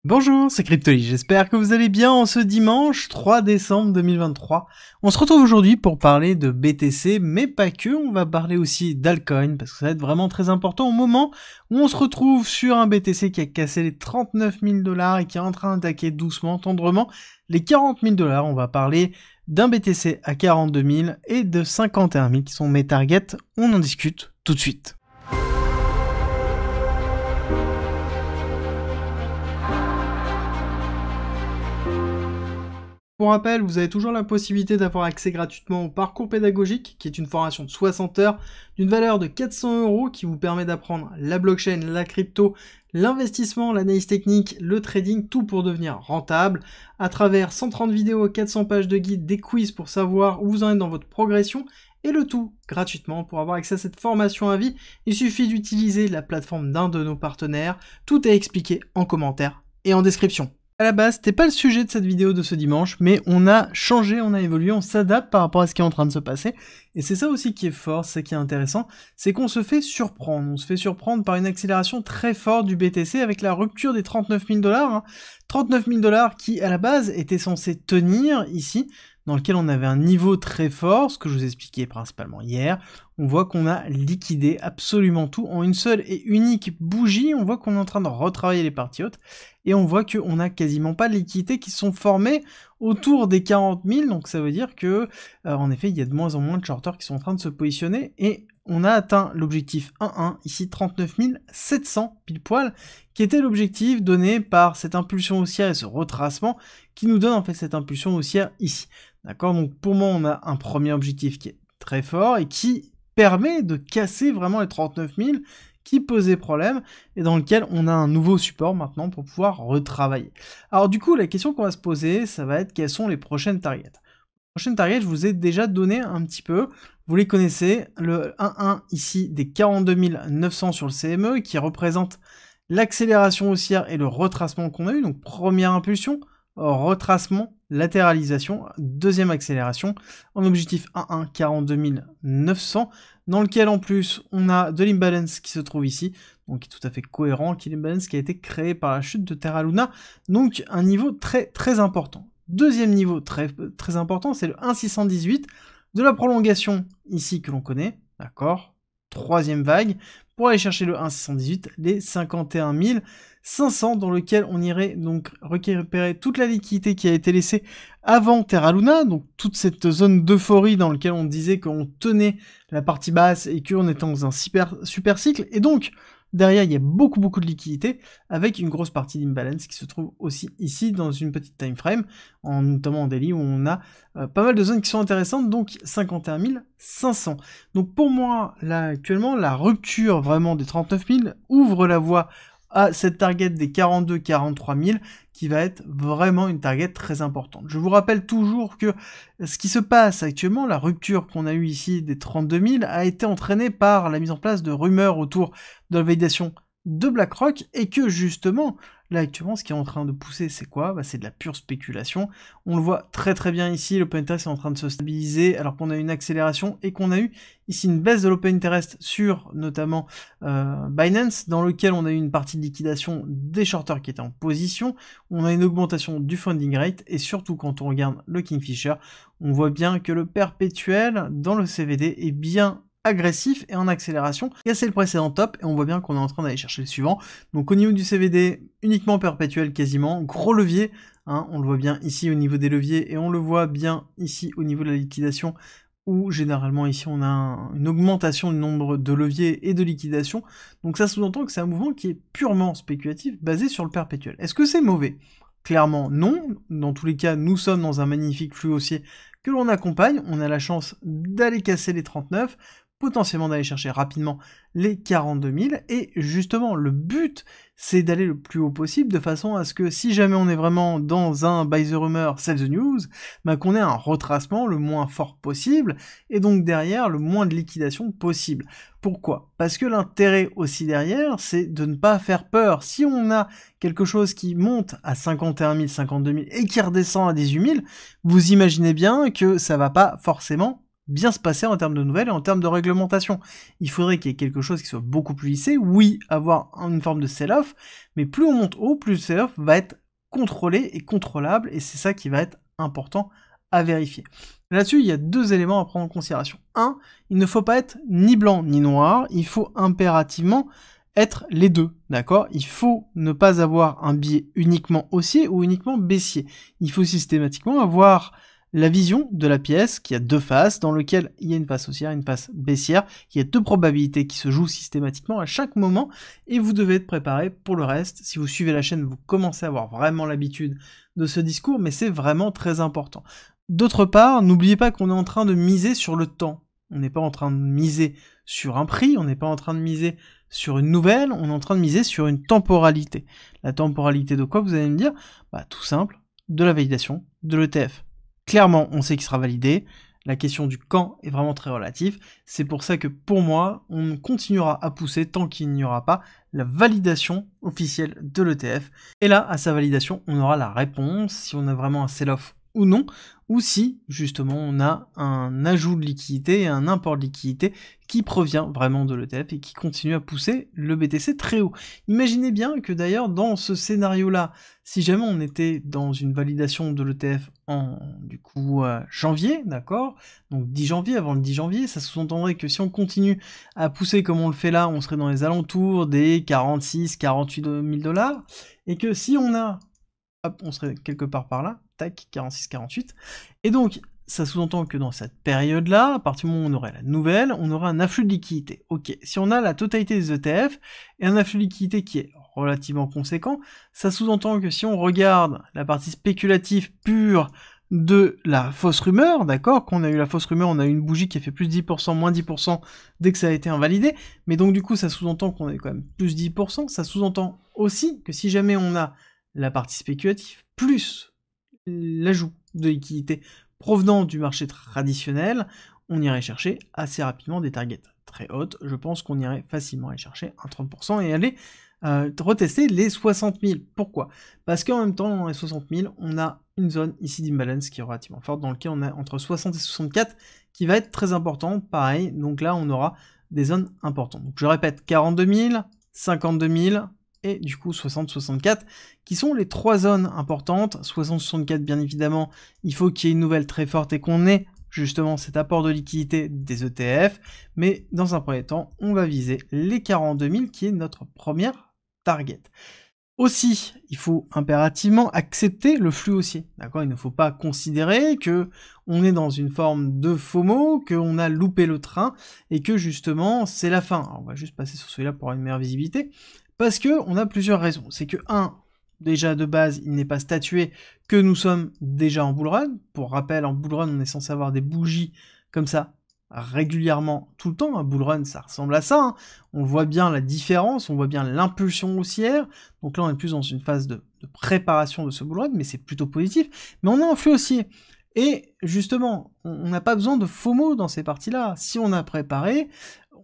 Bonjour, c'est Cryptoly, j'espère que vous allez bien en ce dimanche 3 décembre 2023. On se retrouve aujourd'hui pour parler de BTC, mais pas que, on va parler aussi d'altcoin, parce que ça va être vraiment très important au moment où on se retrouve sur un BTC qui a cassé les 39 000 $ et qui est en train d'attaquer doucement, tendrement, les 40 000 $. On va parler d'un BTC à 42 000 et de 51 000 qui sont mes targets, on en discute tout de suite. Pour rappel, vous avez toujours la possibilité d'avoir accès gratuitement au parcours pédagogique, qui est une formation de 60 heures, d'une valeur de 400 € qui vous permet d'apprendre la blockchain, la crypto, l'investissement, l'analyse technique, le trading, tout pour devenir rentable, à travers 130 vidéos, 400 pages de guide, des quiz pour savoir où vous en êtes dans votre progression, et le tout gratuitement. Pour avoir accès à cette formation à vie, il suffit d'utiliser la plateforme d'un de nos partenaires, tout est expliqué en commentaire et en description. À la base, c'était pas le sujet de cette vidéo de ce dimanche, mais on a changé, on a évolué, on s'adapte par rapport à ce qui est en train de se passer. Et c'est ça aussi qui est fort, c'est ça qui est intéressant, c'est qu'on se fait surprendre. On se fait surprendre par une accélération très forte du BTC avec la rupture des 39 000 $. 39 000 $ qui, à la base, étaient censés tenir ici, dans lequel on avait un niveau très fort, ce que je vous expliquais principalement hier. On voit qu'on a liquidé absolument tout en une seule et unique bougie. On voit qu'on est en train de retravailler les parties hautes et on voit qu'on n'a quasiment pas de liquidités qui sont formées autour des 40 000. Donc ça veut dire que, en effet, il y a de moins en moins de shorters qui sont en train de se positionner et on a atteint l'objectif 1.1, ici 39 700 pile poil, qui était l'objectif donné par cette impulsion haussière et ce retracement qui nous donne en fait cette impulsion haussière ici. D'accord, donc pour moi on a un premier objectif qui est très fort et qui permet de casser vraiment les 39 000 qui posaient problème et dans lequel on a un nouveau support maintenant pour pouvoir retravailler. Alors du coup la question qu'on va se poser, ça va être quelles sont les prochaines targets. Les prochaines targets, je vous ai déjà donné un petit peu, vous les connaissez, le 1.1 ici des 42 900 sur le CME qui représente l'accélération haussière et le retracement qu'on a eu, donc première impulsion, retracement, latéralisation, deuxième accélération, en objectif 1.1, 42 900, dans lequel en plus on a de l'imbalance qui se trouve ici, donc qui est tout à fait cohérent, qui est l'imbalance qui a été créé par la chute de Terra Luna, donc un niveau très important. Deuxième niveau très important, c'est le 1.618 de la prolongation ici que l'on connaît, d'accord. Troisième vague, pour aller chercher le 1.618, les 51 500 dans lequel on irait donc récupérer toute la liquidité qui a été laissée avant Terra Luna, donc toute cette zone d'euphorie dans laquelle on disait qu'on tenait la partie basse et qu'on était dans un super cycle, et donc derrière il y a beaucoup de liquidité avec une grosse partie d'imbalance qui se trouve aussi ici dans une petite time frame, notamment en daily où on a pas mal de zones qui sont intéressantes, donc 51 500. Donc pour moi là actuellement la rupture vraiment des 39 000 ouvre la voie à cette target des 42-43 000 qui va être vraiment une target très importante. Je vous rappelle toujours que ce qui se passe actuellement, la rupture qu'on a eue ici des 32 000 a été entraînée par la mise en place de rumeurs autour de la validation de BlackRock et que justement, là actuellement ce qui est en train de pousser c'est quoi? C'est de la pure spéculation. On le voit très bien ici, l'open interest est en train de se stabiliser alors qu'on a une accélération et qu'on a eu ici une baisse de l'open interest sur notamment Binance dans lequel on a eu une partie de liquidation des shorters qui étaient en position, on a une augmentation du funding rate et surtout quand on regarde le Kingfisher, on voit bien que le perpétuel dans le CVD est bien agressif et en accélération, et c'est le précédent top, et on voit bien qu'on est en train d'aller chercher le suivant. Donc au niveau du CVD, uniquement perpétuel quasiment, gros levier, hein, on le voit bien ici au niveau des leviers, et on le voit bien ici au niveau de la liquidation, où généralement ici on a une augmentation du nombre de leviers et de liquidation, donc ça sous-entend que c'est un mouvement qui est purement spéculatif, basé sur le perpétuel. Est-ce que c'est mauvais? Clairement non, dans tous les cas nous sommes dans un magnifique flux haussier que l'on accompagne, on a la chance d'aller casser les 39, potentiellement d'aller chercher rapidement les 42 000, et justement le but c'est d'aller le plus haut possible de façon à ce que si jamais on est vraiment dans un buy the rumor, sell the news, qu'on ait un retracement le moins fort possible, et donc derrière le moins de liquidation possible. Pourquoi? Parce que l'intérêt aussi derrière, c'est de ne pas faire peur. Si on a quelque chose qui monte à 51 000, 52 000 et qui redescend à 18 000, vous imaginez bien que ça va pas forcément bien se passer en termes de nouvelles et en termes de réglementation. Il faudrait qu'il y ait quelque chose qui soit beaucoup plus lissé, oui, avoir une forme de sell-off, mais plus on monte haut, plus le sell-off va être contrôlé et contrôlable, et c'est ça qui va être important à vérifier. Là-dessus, il y a deux éléments à prendre en considération. Un, il ne faut pas être ni blanc ni noir, il faut impérativement être les deux, d'accord? Il faut ne pas avoir un biais uniquement haussier ou uniquement baissier. Il faut systématiquement avoir la vision de la pièce qui a deux faces, dans lequel il y a une face haussière et une face baissière. Il y a deux probabilités qui se jouent systématiquement à chaque moment, et vous devez être préparé pour le reste. Si vous suivez la chaîne, vous commencez à avoir vraiment l'habitude de ce discours, mais c'est vraiment très important. D'autre part, n'oubliez pas qu'on est en train de miser sur le temps. On n'est pas en train de miser sur un prix, on n'est pas en train de miser sur une nouvelle, on est en train de miser sur une temporalité. La temporalité de quoi, vous allez me dire? Bah, tout simple, de la validation de l'ETF. Clairement, on sait qu'il sera validé. La question du quand est vraiment très relative. C'est pour ça que pour moi, on continuera à pousser tant qu'il n'y aura pas la validation officielle de l'ETF. Et là, à sa validation, on aura la réponse, si on a vraiment un sell-off ou non, ou si, justement, on a un ajout de liquidité et un import de liquidité qui provient vraiment de l'ETF et qui continue à pousser le BTC très haut. Imaginez bien que d'ailleurs, dans ce scénario-là, si jamais on était dans une validation de l'ETF en, du coup, janvier, d'accord? Donc 10 janvier, avant le 10 janvier, ça sous-entendrait que si on continue à pousser comme on le fait là, on serait dans les alentours des 46, 48 000 $, et que si on a, hop, on serait quelque part par là, tac, 46, 48, et donc, ça sous-entend que dans cette période-là, à partir du moment où on aurait la nouvelle, on aura un afflux de liquidité. Ok, si on a la totalité des ETF et un afflux de liquidité qui est relativement conséquent, ça sous-entend que si on regarde la partie spéculative pure de la fausse rumeur, d'accord, qu'on a eu la fausse rumeur, on a eu une bougie qui a fait plus 10%, moins 10% dès que ça a été invalidé, mais donc du coup ça sous-entend qu'on a quand même plus 10%, ça sous-entend aussi que si jamais on a la partie spéculative plus l'ajout de liquidité provenant du marché traditionnel, on irait chercher assez rapidement des targets très hautes. Je pense qu'on irait facilement aller chercher un 30% et aller retester les 60 000. Pourquoi? Parce qu'en même temps, dans les 60 000, on a une zone ici d'imbalance qui est relativement forte, dans laquelle on a entre 60 et 64, qui va être très important. Pareil, donc là, on aura des zones importantes. Donc je répète, 42 000, 52 000, et du coup 60-64, qui sont les trois zones importantes. 60-64, bien évidemment, il faut qu'il y ait une nouvelle très forte et qu'on ait justement cet apport de liquidité des ETF, mais dans un premier temps, on va viser les 42 000, qui est notre première target. Aussi, il faut impérativement accepter le flux haussier, d'accord? Il ne faut pas considérer que on est dans une forme de FOMO, qu'on a loupé le train, et que justement, c'est la fin. Alors, on va juste passer sur celui-là pour avoir une meilleure visibilité. Parce que on a plusieurs raisons. C'est que, déjà de base, il n'est pas statué que nous sommes déjà en bull run. Pour rappel, en bull run, on est censé avoir des bougies comme ça régulièrement tout le temps. Un bull run, ça ressemble à ça. Hein. On voit bien la différence, on voit bien l'impulsion haussière. Donc là, on est plus dans une phase de préparation de ce bull run, mais c'est plutôt positif. Mais on a un flux haussier. Et justement, on n'a pas besoin de FOMO dans ces parties-là. Si on a préparé,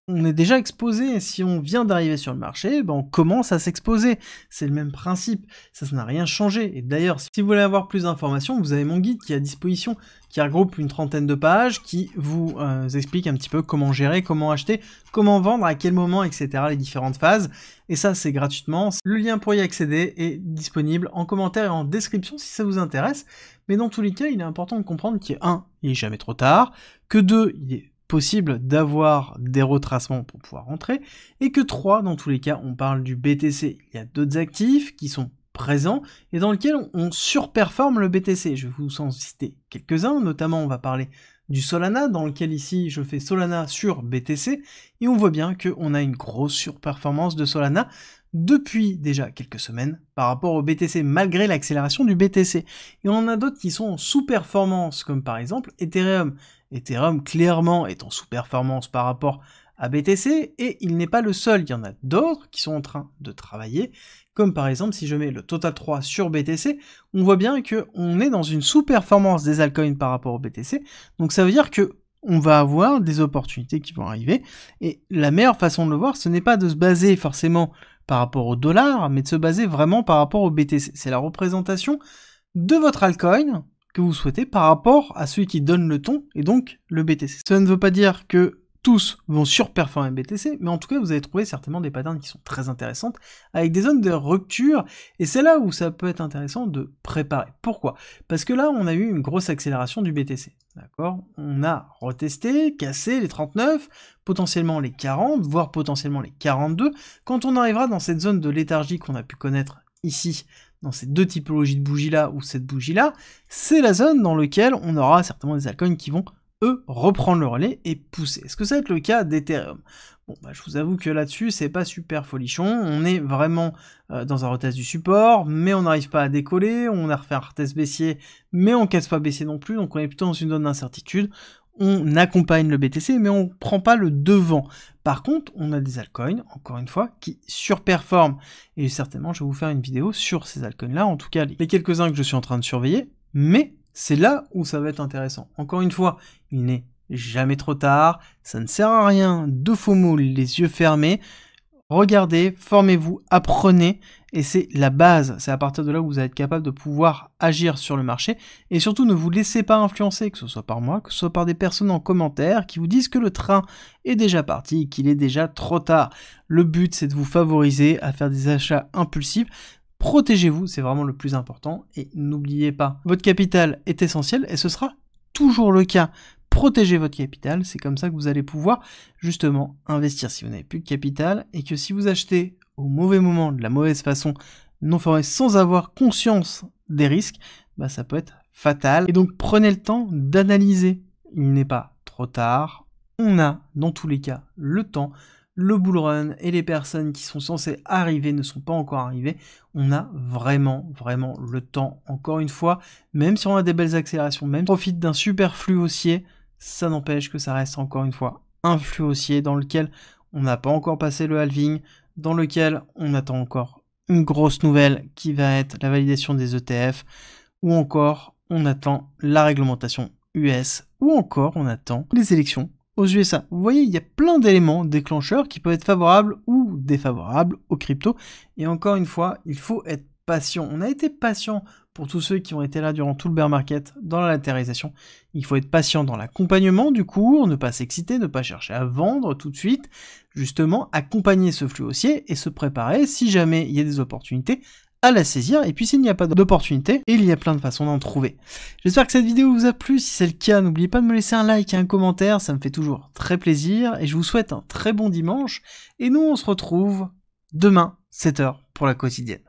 on est déjà exposé. Si on vient d'arriver sur le marché, ben on commence à s'exposer. C'est le même principe. Ça n'a rien changé. Et d'ailleurs, si vous voulez avoir plus d'informations, vous avez mon guide qui est à disposition, qui regroupe une trentaine de pages, qui vous explique un petit peu comment gérer, comment acheter, comment vendre, à quel moment, etc. les différentes phases. Et ça, c'est gratuitement. Le lien pour y accéder est disponible en commentaire et en description si ça vous intéresse. Mais dans tous les cas, il est important de comprendre qu'il il est jamais trop tard, que 2, il est possible d'avoir des retracements pour pouvoir rentrer, et que 3, dans tous les cas, on parle du BTC. Il y a d'autres actifs qui sont présents et dans lesquels on surperforme le BTC. Je vais vous en citer quelques-uns, notamment on va parler du Solana, dans lequel ici je fais Solana sur BTC, et on voit bien qu'on a une grosse surperformance de Solana depuis déjà quelques semaines par rapport au BTC, malgré l'accélération du BTC. Et on en a d'autres qui sont en sous-performance, comme par exemple Ethereum. Ethereum, clairement, est en sous-performance par rapport à BTC, et il n'est pas le seul. Il y en a d'autres qui sont en train de travailler, comme par exemple, si je mets le Total 3 sur BTC, on voit bien qu'on est dans une sous-performance des altcoins par rapport au BTC, donc ça veut dire que on va avoir des opportunités qui vont arriver, et la meilleure façon de le voir, ce n'est pas de se baser forcément par rapport au dollar, mais de se baser vraiment par rapport au BTC. C'est la représentation de votre altcoin que vous souhaitez par rapport à celui qui donne le ton, et donc le BTC. Ça ne veut pas dire que tous vont surperformer BTC, mais en tout cas, vous allez trouver certainement des patterns qui sont très intéressantes, avec des zones de rupture, et c'est là où ça peut être intéressant de préparer. Pourquoi? Parce que là, on a eu une grosse accélération du BTC, d'accord? On a retesté, cassé les 39, potentiellement les 40, voire potentiellement les 42. Quand on arrivera dans cette zone de léthargie qu'on a pu connaître ici, dans ces deux typologies de bougies-là, ou cette bougie-là, c'est la zone dans laquelle on aura certainement des altcoins qui vont reprendre le relais et pousser. Est-ce que ça va être le cas d'Ethereum? Bon, je vous avoue que là-dessus, c'est pas super folichon. On est vraiment dans un retest du support, mais on n'arrive pas à décoller. On a refait un retest baissier, mais on casse pas baissier non plus. Donc on est plutôt dans une zone d'incertitude. On accompagne le BTC, mais on prend pas le devant. Par contre, on a des altcoins, encore une fois, qui surperforment. Et certainement, je vais vous faire une vidéo sur ces altcoins-là. En tout cas, les quelques-uns que je suis en train de surveiller, mais c'est là où ça va être intéressant. Encore une fois, il n'est jamais trop tard, ça ne sert à rien de faux mots les yeux fermés. Regardez, formez-vous, apprenez, et c'est la base. C'est à partir de là où vous allez être capable de pouvoir agir sur le marché, et surtout ne vous laissez pas influencer, que ce soit par moi, que ce soit par des personnes en commentaire qui vous disent que le train est déjà parti, qu'il est déjà trop tard. Le but, c'est de vous favoriser à faire des achats impulsifs. Protégez-vous, c'est vraiment le plus important, et n'oubliez pas, votre capital est essentiel, et ce sera toujours le cas. Protégez votre capital, c'est comme ça que vous allez pouvoir justement investir si vous n'avez plus de capital, et que si vous achetez au mauvais moment, de la mauvaise façon, non formé, sans avoir conscience des risques, ça peut être fatal. Et donc prenez le temps d'analyser, il n'est pas trop tard, on a dans tous les cas le temps. Le bull run et les personnes qui sont censées arriver ne sont pas encore arrivées. On a vraiment le temps. Encore une fois, même si on a des belles accélérations, même si on profite d'un super flux haussier, ça n'empêche que ça reste encore une fois un flux haussier dans lequel on n'a pas encore passé le halving, dans lequel on attend encore une grosse nouvelle qui va être la validation des ETF, ou encore on attend la réglementation US, ou encore on attend les élections aux USA. Vous voyez, il y a plein d'éléments déclencheurs qui peuvent être favorables ou défavorables aux cryptos. Et encore une fois, il faut être patient. On a été patient pour tous ceux qui ont été là durant tout le bear market dans la latérisation. Il faut être patient dans l'accompagnement du cours, ne pas s'exciter, ne pas chercher à vendre tout de suite. Justement, accompagner ce flux haussier et se préparer si jamais il y a des opportunités à la saisir, et puis s'il n'y a pas d'opportunité, il y a plein de façons d'en trouver. J'espère que cette vidéo vous a plu. Si c'est le cas, n'oubliez pas de me laisser un like et un commentaire, ça me fait toujours très plaisir, et je vous souhaite un très bon dimanche, et nous on se retrouve demain, 7h, pour la quotidienne.